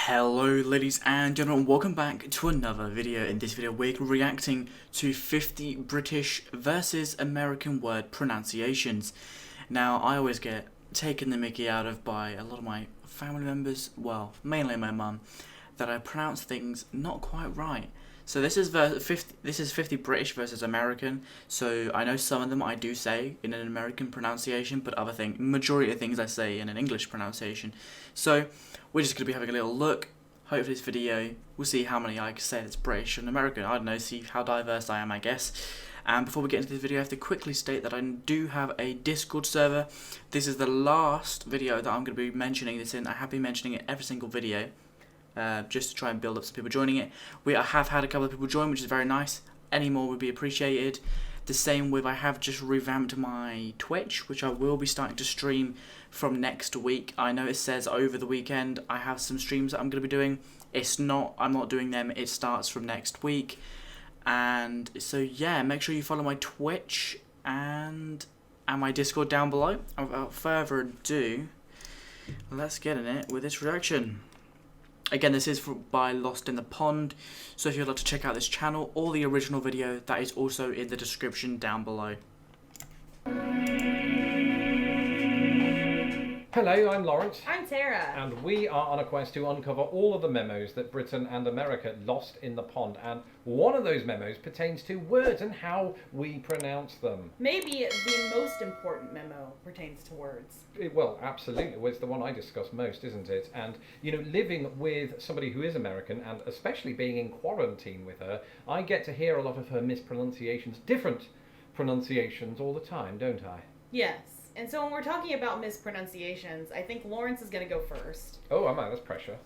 Hello ladies and gentlemen, welcome back to another video. In this video we're reacting to 50 British versus American word pronunciations. Now I always get taken the mickey out of by a lot of my family members, well mainly my mum, that I pronounce things not quite right. So this is 50 British versus American. So I know some of them I do say in an American pronunciation, but majority of things I say in an English pronunciation. So we're just going to be having a little look. Hopefully this video, we'll see how many I can say that's British and American. I don't know, see how diverse I am, I guess. And before we get into this video, I have to quickly state that I do have a Discord server. This is the last video that I'm going to be mentioning this in. I have been mentioning it every single video. Just to try and build up some people joining it. I have had a couple of people join, which is very nice. Any more would be appreciated. The same with, I have just revamped my Twitch, which I will be starting to stream from next week. I know it says over the weekend I have some streams that I'm going to be doing. It's not, I'm not doing them, it starts from next week. And so yeah, make sure you follow my Twitch and my Discord down below. Without further ado, let's get in it with this reaction. Again, this is by Lost in the Pond, so if you'd like to check out this channel or the original video, that is also in the description down below. Hello, I'm Lawrence. I'm Sarah. And we are on a quest to uncover all of the memos that Britain and America lost in the pond. And one of those memos pertains to words and how we pronounce them. Maybe the most important memo pertains to words. Well, absolutely. Well, it's the one I discuss most, isn't it? And, you know, living with somebody who is American, and especially being in quarantine with her, I get to hear a lot of her mispronunciations, different pronunciations all the time, don't I? Yes. And so when we're talking about mispronunciations, I think Lawrence is going to go first. Oh, am I? That's pressure.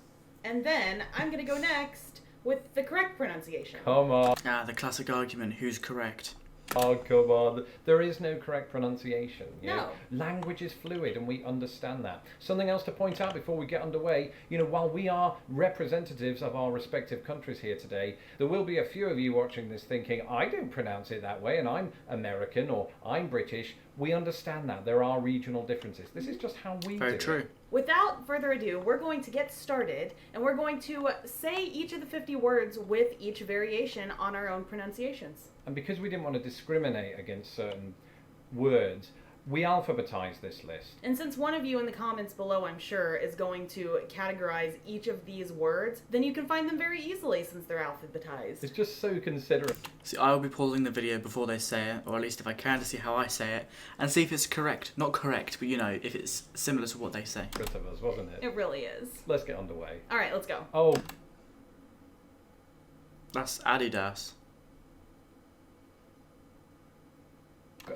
And then I'm going to go next with the correct pronunciation. Come on. The classic argument, who's correct? Oh, come on. There is no correct pronunciation. No. Language is fluid and we understand that. Something else to point out before we get underway, you know, while we are representatives of our respective countries here today, there will be a few of you watching this thinking, I don't pronounce it that way and I'm American or I'm British. We understand that. There are regional differences. This is just how we do it. Very true. Without further ado, we're going to get started and we're going to say each of the 50 words with each variation on our own pronunciations. And because we didn't want to discriminate against certain words, we alphabetized this list. And since one of you in the comments below, I'm sure, is going to categorize each of these words, then you can find them very easily since they're alphabetized. It's just so considerate. See, I will be pausing the video before they say it, or at least if I can, to see how I say it, and see if it's correct. Not correct, but you know, if it's similar to what they say. Of us, wasn't it? It really is. Let's get underway. All right, let's go. Oh. That's Adidas.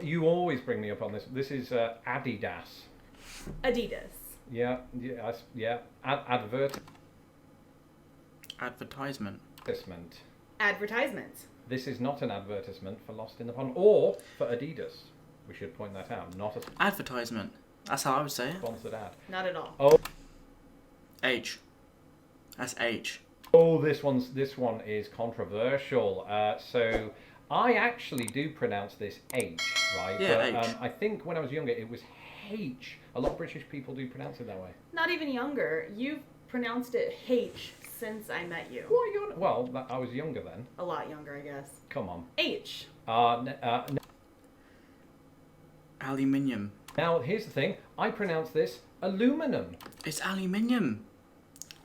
You always bring me up on this. This is Adidas. Adidas. Yeah, yeah. Advertisement. Advertisement. This is not an advertisement for Lost in the Pond or for Adidas. We should point that out. Not a Advertisement. That's how I would say it. sponsored ad. Not at all. Oh. H. That's H. Oh, this one is controversial. So I actually do pronounce this H, right? Yeah, but, H. I think when I was younger it was H. A lot of British people do pronounce it that way. Not even younger. You've pronounced it H since I met you. What are you on? Well, I was younger then. A lot younger, I guess. Come on. H. Aluminium. Now, here's the thing. I pronounce this aluminum. It's aluminium.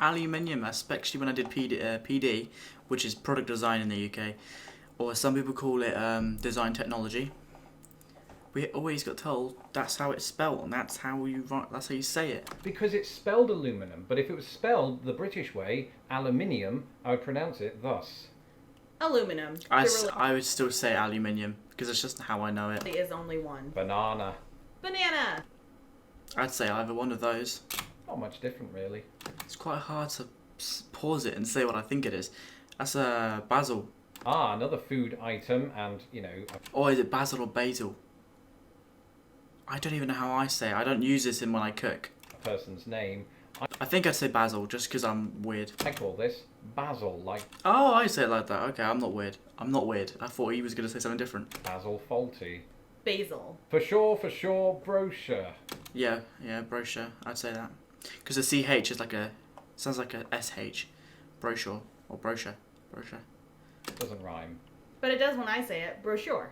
Aluminium, especially when I did PD, which is product design in the UK, or some people call it design technology. We always got told that's how it's spelled, and that's how you write. That's how you say it. Because it's spelled aluminum, but if it was spelled the British way, aluminium, I would pronounce it thus. Aluminum. I would still say aluminium because it's just how I know it. There is only one. Banana. Banana. I'd say either one of those. Not much different, really. It's quite hard to pause it and say what I think it is. That's basil. Ah, another food item, and you know. Or is it basil or basil? I don't even know how I say it. I don't use this in when I cook. A person's name. I think I'd say basil just because I'm weird. I call this basil, like. Oh, I say it like that. Okay, I'm not weird. I'm not weird. I thought he was going to say something different. Basil faulty. Basil. For sure, brochure. Yeah, brochure. I'd say that. Because the CH is like a Sounds like a SH. Brochure. Or brochure. Brochure. It doesn't rhyme. But it does when I say it. Brochure.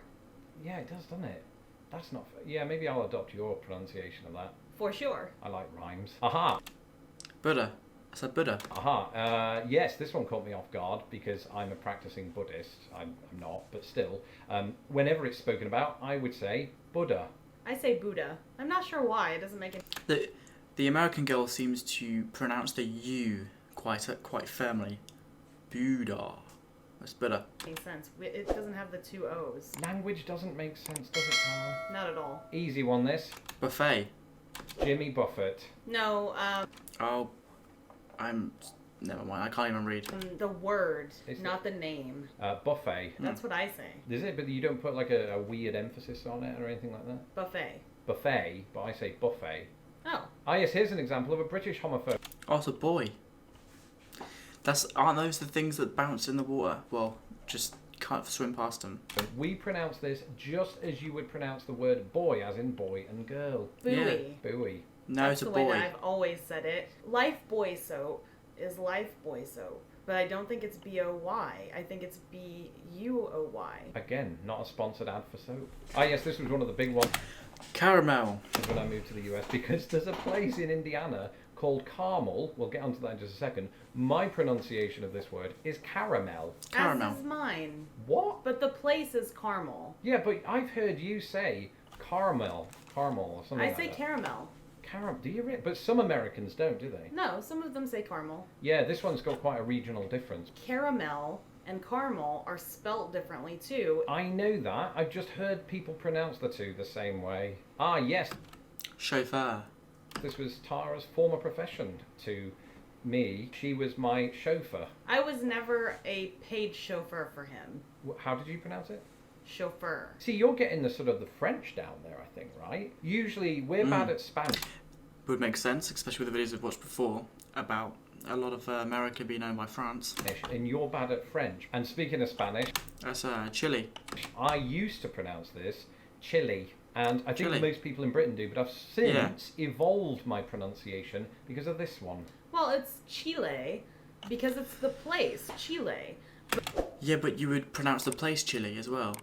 Yeah, it does, doesn't it? That's not... Yeah, maybe I'll adopt your pronunciation of that. For sure. I like rhymes. Aha! Buddha. I said Buddha. Aha. Yes, this one caught me off guard because I'm a practicing Buddhist. I'm not, but still. Whenever it's spoken about, I would say Buddha. I say Buddha. I'm not sure why. It doesn't make it. The American girl seems to pronounce the U quite firmly. Buddha. That's Buddha. Any sense. It doesn't have the two O's. Language doesn't make sense, does it, Carl? Not at all. Easy one, this. Buffet. Jimmy Buffett. No, Oh, never mind. I can't even read. the word, Is not the name. Buffet. That's what I say. Is it? But you don't put like a weird emphasis on it or anything like that? Buffet. Buffet, but I say buffet. Oh. Ah, yes, here's an example of a British homophobe. Oh, it's a boy. Aren't those the things that bounce in the water? Well, just can't swim past them. We pronounce this just as you would pronounce the word boy, as in boy and girl. Buoy. Buoy. No, That's it's a the way boy. that I've always said it. Life Boy Soap is Life Boy Soap. But I don't think it's B-O-Y. I think it's B-U-O-Y. Again, not a sponsored ad for soap. Ah, yes, this was one of the big ones Caramel. when I moved to the US because there's a place in Indiana called Carmel. We'll get onto that in just a second. My pronunciation of this word is caramel. Caramel. As is mine. What? But the place is Carmel. Yeah, but I've heard you say caramel or something I like say that. caramel. Do you really? But some Americans don't, do they? No, some of them say caramel. Yeah, this one's got quite a regional difference. Caramel and caramel are spelt differently too. I know that. I've just heard people pronounce the two the same way. Ah, yes. Chauffeur. This was Tara's former profession to me. She was my chauffeur. I was never a paid chauffeur for him. How did you pronounce it? Chauffeur. See, you're getting the sort of the French down there, I think, right? Usually, we're bad at Spanish. Would make sense, especially with the videos we've watched before about a lot of America being owned by France. And you're bad at French. And speaking of Spanish, That's Chile. I used to pronounce this Chile. And I think Chile. most people in Britain do, but I've since evolved my pronunciation because of this one. Well, it's Chile because it's the place, Chile. Yeah, but you would pronounce the place Chile as well.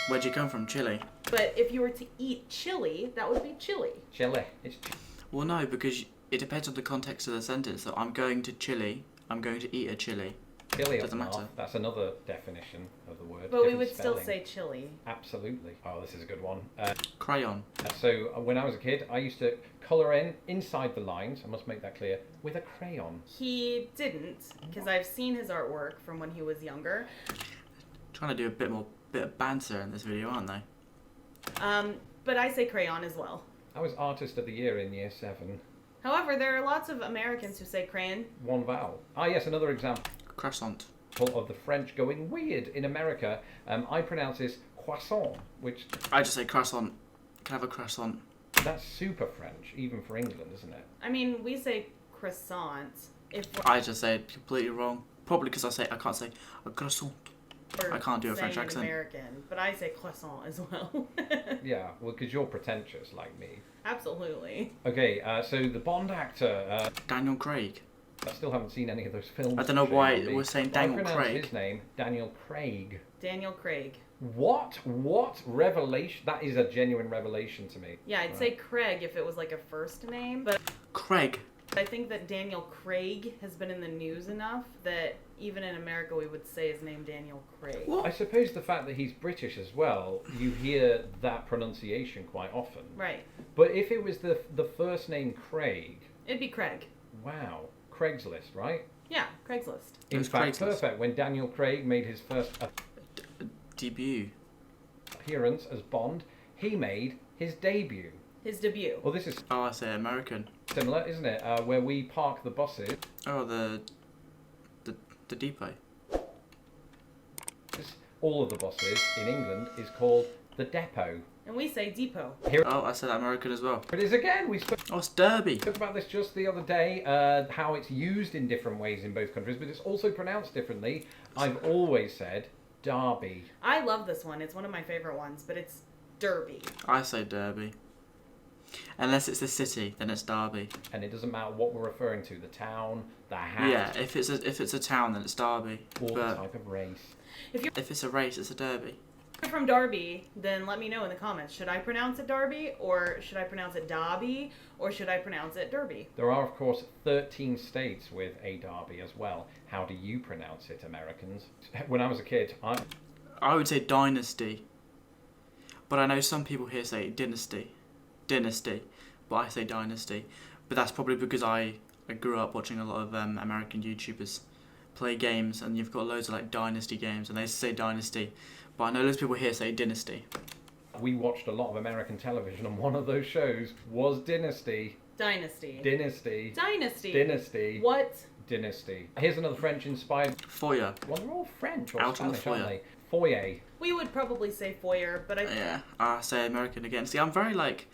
Where'd you come from, Chile? But if you were to eat chili, that would be chili. Chile. It's Well, no, because it depends on the context of the sentence. So I'm going to Chile. I'm going to eat a chili. chili. Doesn't matter. That's another definition of the word. But we different would still spelling. say chili. Absolutely. Oh, this is a good one. Crayon. So when I was a kid, I used to colour in inside the lines, I must make that clear, with a crayon. He didn't, because I've seen his artwork from when he was younger. Trying to do a bit of banter in this video, aren't they? But I say crayon as well. I was Artist of the Year in Year 7. However, there are lots of Americans who say crayon. One vowel. Ah, yes, another example Croissant. of the French going weird in America. I pronounce this croissant, which I just say croissant. Can I have a croissant? that's super French, even for England, isn't it? I mean, we say croissant if I just say it completely wrong. Probably because I can't say a croissant. we're I can't do a French saying accent. American, but I say croissant as well. Yeah, well, because you're pretentious like me. Absolutely. Okay, so the Bond actor, Daniel Craig. I still haven't seen any of those films. I don't know why shame on me. we're saying But I Daniel pronounce Craig. his name Daniel Craig. Daniel Craig. What revelation? That is a genuine revelation to me. Yeah, I'd Right. say Craig if it was like a first name, but Craig. I think that Daniel Craig has been in the news enough that even in America we would say his name Daniel Craig. What? I suppose the fact that he's British as well, you hear that pronunciation quite often. Right. But if it was the first name Craig, It'd be Craig. wow, Craigslist, right? Yeah, Craigslist. It In was fact, Craigslist. perfect. When Daniel Craig made his first Debut. appearance as Bond, he made his debut. His debut. Well, this is Oh, I say American. similar, isn't it? Where we park the buses. Oh, the depot. All of the buses in England is called the depot. And we say depot. Here Oh, I said American as well. it is again. We spoke Oh, it's Derby. about this just the other day, how it's used in different ways in both countries, but it's also pronounced differently. I've always said Derby. I love this one. It's one of my favorite ones, but it's Derby. I say Derby. Unless it's the city, then it's Derby. And it doesn't matter what we're referring to, the town, the house, Yeah, if it's a town, then it's Derby. or the But type of race. if it's a race, it's a Derby. If you're from Derby, then let me know in the comments. Should I pronounce it Derby, or should I pronounce it Dobby, or should I pronounce it Derby? There are, of course, 13 states with a Derby as well. How do you pronounce it, Americans? When I was a kid, I would say dynasty. But I know some people here say dynasty. But I say dynasty. But that's probably because I grew up watching a lot of American YouTubers play games, and you've got loads of like dynasty games, and they say dynasty. But I know loads of people here say dynasty. we watched a lot of American television, and one of those shows was Dynasty. Dynasty. Dynasty. Dynasty. Dynasty. What? Dynasty. Here's another French-inspired... Foyer. Well, they're all French or Out on the Spanish, aren't foyer. they? Foyer. We would probably say foyer, but I Yeah, I say American again. See, I'm very like...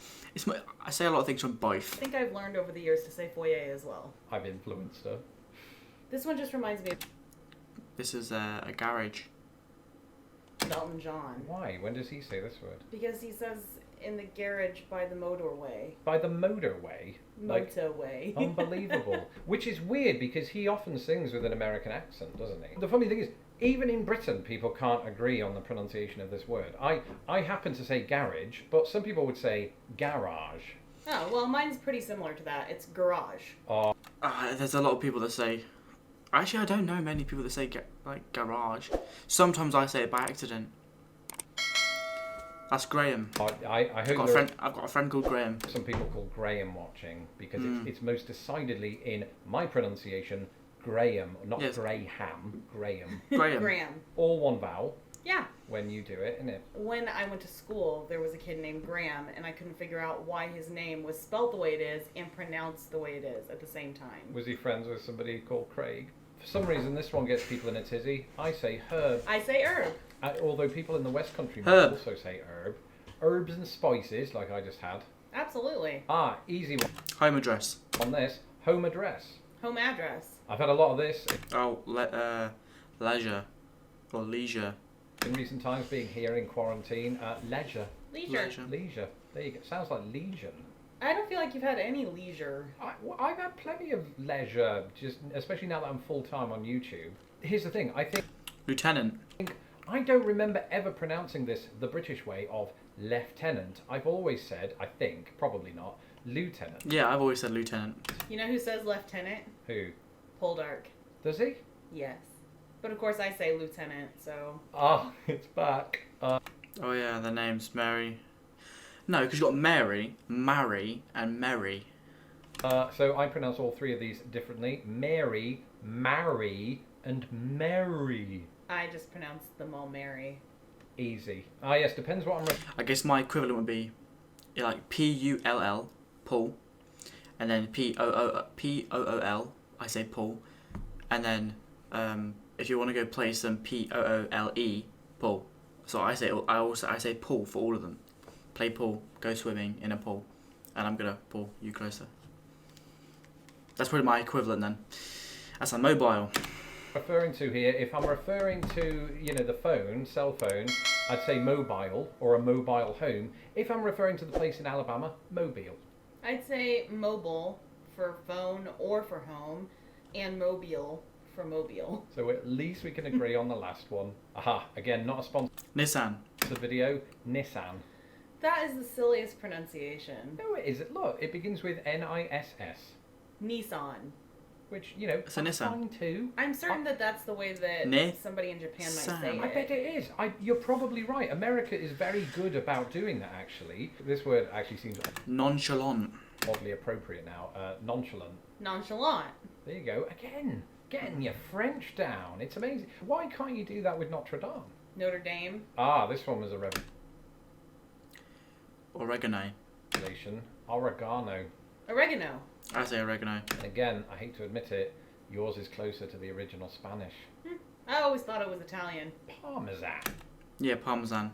I say a lot of things from both. think I've learned over the years to say foyer as well. I've influenced her. This one just reminds me of This is a garage. Elton John. Why? When does he say this word? Because he says in the garage by the motorway. By the motorway. Like, Motorway. unbelievable. Which is weird because he often sings with an American accent, doesn't he? The funny thing is, even in Britain, people can't agree on the pronunciation of this word. I happen to say garage, but some people would say garage. Oh, well, mine's pretty similar to that. It's garage. There's a lot of people that say... Actually, I don't know many people that say garage. Sometimes I say it by accident. That's Graham. I hope I've got a friend called Graham. some people call Graham watching because it's most decidedly in my pronunciation Graham, not Yes. Graham. Graham. Graham. Graham. All one vowel Yeah. when you do it, isn't it? When I went to school, there was a kid named Graham, and I couldn't figure out why his name was spelled the way it is and pronounced the way it is at the same time. Was he friends with somebody called Craig? For some reason, this one gets people in a tizzy. I say herb. I say herb. Although people in the West Country might Herb. also say herb. Herbs and spices, like I just had. Absolutely. Easy one Home address. on this. Home address. Home address. I've had a lot of this Oh, leisure. Or leisure. in recent times, being here in quarantine. Leisure. Leisure. Leisure. There you go. Sounds like legion. I don't feel like you've had any leisure. I've had plenty of leisure, just especially now that I'm full time on YouTube. Here's the thing. Lieutenant. I don't remember ever pronouncing this the British way of lieutenant. I've always said, I think, probably not, lieutenant. Yeah, I've always said lieutenant. You know who says lieutenant? Who? Poldark. Does he? Yes. But of course I say lieutenant, so... It's back. Oh yeah, the name's Mary. No, because you've got Mary, Marry, and Mary. So I pronounce all three of these differently. Mary, Marry, and Mary. I just pronounce them all Mary. Easy. Yes, depends what I'm... I guess my equivalent would be like Pull, Paul, and then Pool, I say Paul, and then if you want to go play some Poole, Paul. So I say Paul for all of them. Play pool, go swimming in a pool, and I'm gonna pull you closer. That's probably my equivalent then. That's a mobile. referring to here, if I'm referring to, the phone, cell phone, I'd say mobile or a mobile home. If I'm referring to the place in Alabama, mobile. I'd say mobile for phone or for home, and mobile for mobile. So at least we can agree on the last one. Aha, again, not a sponsor Nissan. video, Nissan. That is the silliest pronunciation. No, it isn't. Look, it begins with N-I-S-S, Nissan. which, It's a that's Nissan. fine too. I'm certain that that's the way that Ni- somebody in Japan might san. say I bet it is. You're probably right. America is very good about doing that, actually. This word actually seems Nonchalant. oddly appropriate now. Nonchalant. Nonchalant. There you go. Again, getting your French down. It's amazing. Why can't you do that with Notre Dame? Notre Dame. This one was a Oregano. revelation. Oregano. Oregano. I say oregano. And again, I hate to admit it, yours is closer to the original Spanish. I always thought it was Italian. Parmesan. Yeah, Parmesan.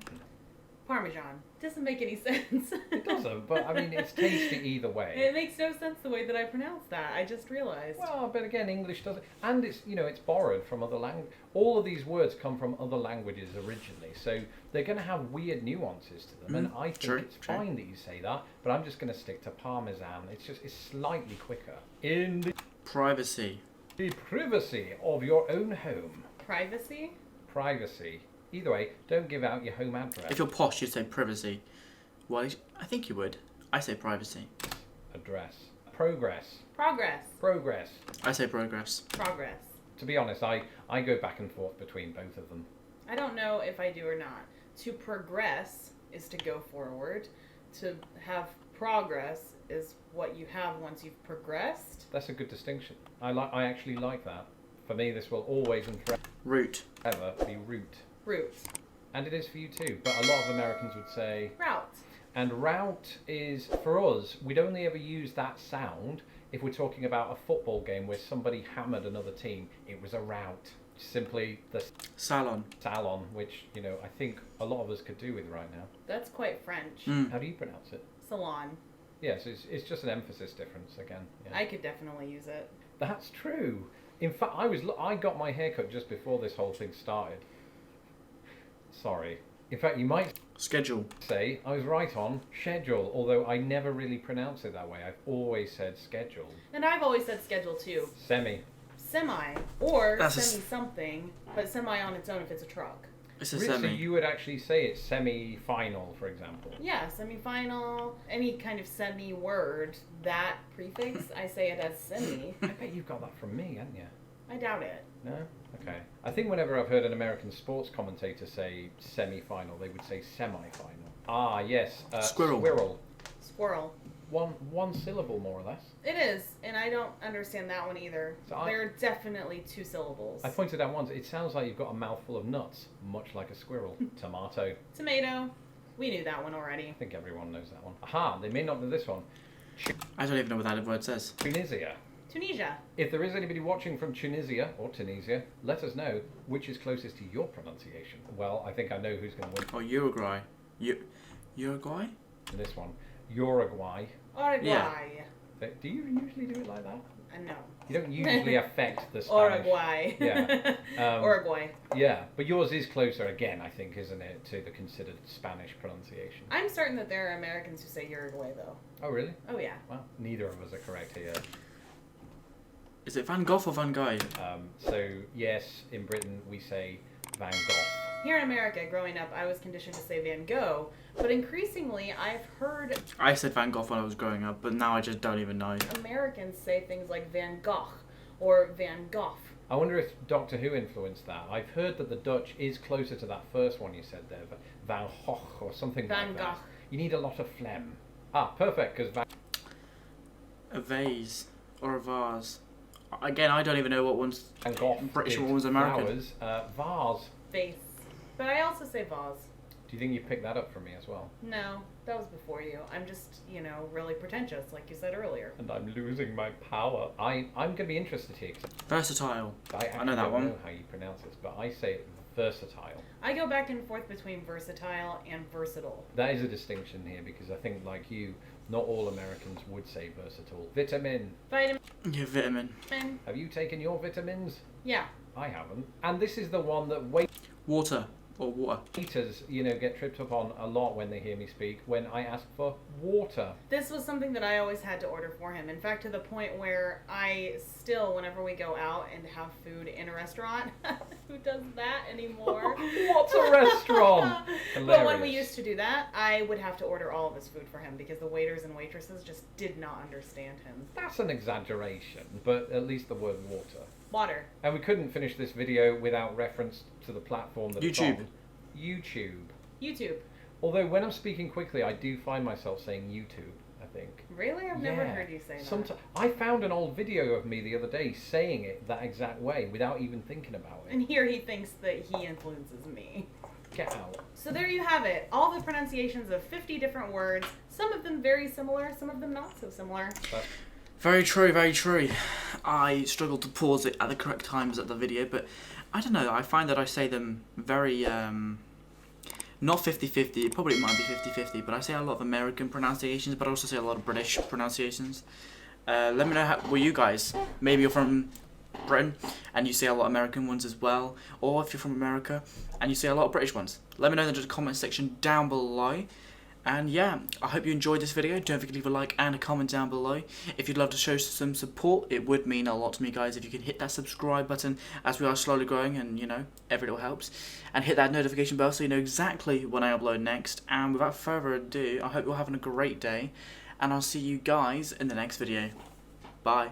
Parmesan. Doesn't make any sense. It doesn't, but I mean, it's tasty either way. It makes no sense the way that I pronounce that. I just realized. Well, but again, English doesn't, and it's it's borrowed from other languages. All of these words come from other languages originally, so they're going to have weird nuances to them. And I think it's fine that you say that, but I'm just going to stick to Parmesan. It's slightly quicker. In the Privacy. privacy of your own home. Privacy? Privacy. Either way, don't give out your home address. If you're posh, you'd say privacy. Well, I think you would. I say privacy. Address. Progress. Progress. Progress. I say progress. Progress. To be honest, I go back and forth between both of them. I don't know if I do or not. To progress is to go forward. To have progress is what you have once you've progressed. That's a good distinction. I actually like that. For me, this will always and Route. forever be route. Route. And it is for you too, but a lot of Americans would say Route. and route is, for us, we'd only ever use that sound if we're talking about a football game where somebody hammered another team. It was a route. Simply the Salon. salon, which, I think a lot of us could do with right now. That's quite French. How do you pronounce it? Salon. Yes, it's just an emphasis difference again. Yeah. I could definitely use it. That's true. In fact, I got my haircut just before this whole thing started. Sorry. In fact, you might Schedule. say I was right on schedule, although I never really pronounce it that way. I've always said schedule. And I've always said schedule too. Semi. Semi. Or That's a semi something, but semi on its own if it's a truck. It's a Really? So semi. you would actually say it's semi-final, for example. Yeah, semi-final, any kind of semi word, that prefix, I say it as semi. I bet you've got that from me, haven't you? I doubt it. No? Okay. I think whenever I've heard an American sports commentator say semi-final, they would say semi-final. Ah, yes. Squirrel. Squirrel. Squirrel. One syllable, more or less. It is, and I don't understand that one either. So There are definitely 2 syllables. I pointed out once, it sounds like you've got a mouthful of nuts, much like a squirrel. Tomato. Tomato. We knew that one already. I think everyone knows that one. Aha, they may not know this one. I don't even know what that word says. Tunisia. Tunisia. If there is anybody watching from Tunisia, or Tunisia, let us know which is closest to your pronunciation. Well, I think I know who's going to win Or Uruguay. Uruguay? in this one. Uruguay. Uruguay. Yeah. Do you usually do it like that? No. You don't usually affect the Spanish. Uruguay. Yeah. Uruguay. Yeah, but yours is closer again, I think, isn't it, to the considered Spanish pronunciation? I'm certain that there are Americans who say Uruguay, though. Oh, really? Oh, yeah. Well, neither of us are correct here. Is it Van Gogh or Van Guy? So, yes, in Britain we say Van Gogh. Here in America, growing up, I was conditioned to say Van Gogh, but increasingly I've heard I said Van Gogh when I was growing up, but now I just don't even know. Americans say things like Van Gogh or Van Gogh. I wonder if Doctor Who influenced that. I've heard that the Dutch is closer to that first one you said there, Van Gogh or something Van like Gogh. that. You need a lot of phlegm. Ah, perfect, because A vase or a vase. Again, I don't even know what one's Van Gogh British is and what one's American. flowers. Vase. Vase. But I also say vase. Do you think you picked that up from me as well? No, that was before you. I'm just, really pretentious, like you said earlier. And I'm losing my power. I'm going to be interested here. 'Cause Versatile. I actually know that don't one. know how you pronounce this, but I say versatile. I go back and forth between versatile and versatile. That is a distinction here because I think, like you, not all Americans would say versatile. Vitamin. Vitamin. Yeah, vitamin. Have you taken your vitamins? Yeah. I haven't. And this is the one that Water or water. waiters, get tripped up on a lot when they hear me speak when I ask for water. This was something that I always had to order for him. In fact, to the point where I still, whenever we go out and have food in a restaurant, who does that anymore? What's a restaurant? But when we Hilarious. used to do that, I would have to order all of his food for him because the waiters and waitresses just did not understand him. That's an exaggeration, but at least the word water. Water. And we couldn't finish this video without reference to the platform that it's YouTube. on. YouTube. YouTube. Although when I'm speaking quickly, I do find myself saying YouTube, I think. Really? I've never Yeah. heard you say that. I found an old video of me the other day saying it that exact way without even thinking about it. And here he thinks that he influences me. Get out. So there you have it. All the pronunciations of 50 different words. Some of them very similar, some of them not so similar. Very true, very true. I struggled to pause it at the correct times at the video, but I don't know, I find that I say them very not 50-50, it probably might be 50-50, but I say a lot of American pronunciations, but I also say a lot of British pronunciations. Let me know where you guys, maybe you're from Britain and you say a lot of American ones as well, or if you're from America and you say a lot of British ones. Let me know in the comment section down below. And yeah, I hope you enjoyed this video. Don't forget to leave a like and a comment down below. If you'd love to show some support, it would mean a lot to me, guys, if you can hit that subscribe button, as we are slowly growing, and you know, every little helps. And hit that notification bell so you know exactly when I upload next. And without further ado, I hope you're having a great day, and I'll see you guys in the next video. Bye.